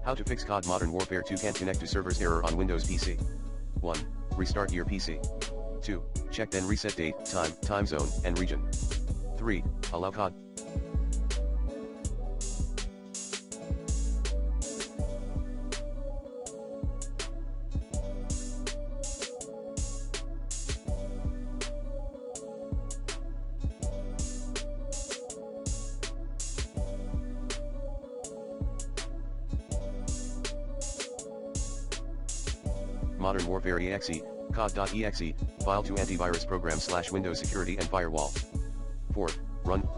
How to fix COD Modern Warfare 2 can't connect to servers error on Windows PC. 1. Restart your PC. 2. Check then reset date, time zone, and region. 3. Allow COD. Modern Warfare exe, COD.exe, file to antivirus program / Windows security and firewall. 4. Run.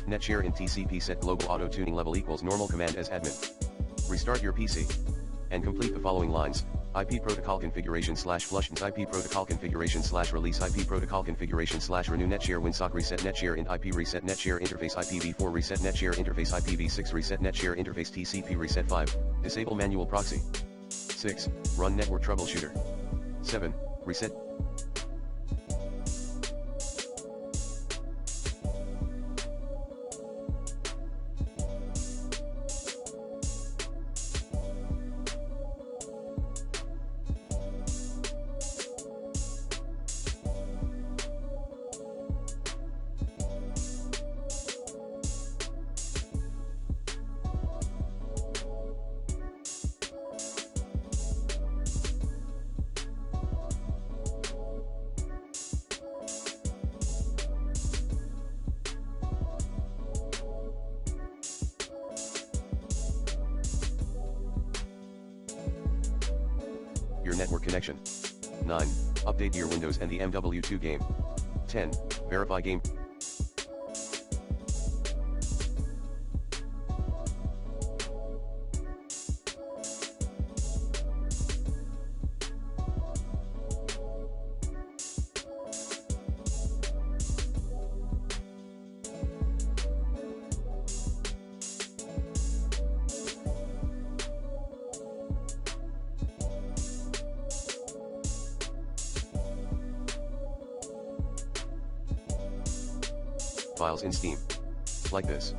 Netshare in TCP set global auto tuning level equals normal command as admin. Restart your PC. And complete the following lines: IP protocol configuration / flush IP protocol configuration / release IP protocol configuration / renew Netshare winsock reset Netshare int IP reset Netshare interface IPv4 reset Netshare interface IPv6 reset Netshare interface TCP reset. 5. Disable manual proxy. 6. Run network troubleshooter. 7. Reset. Your network connection. 9. Update your Windows and the MW2 game. 10. Verify game. Files in Steam. Like this.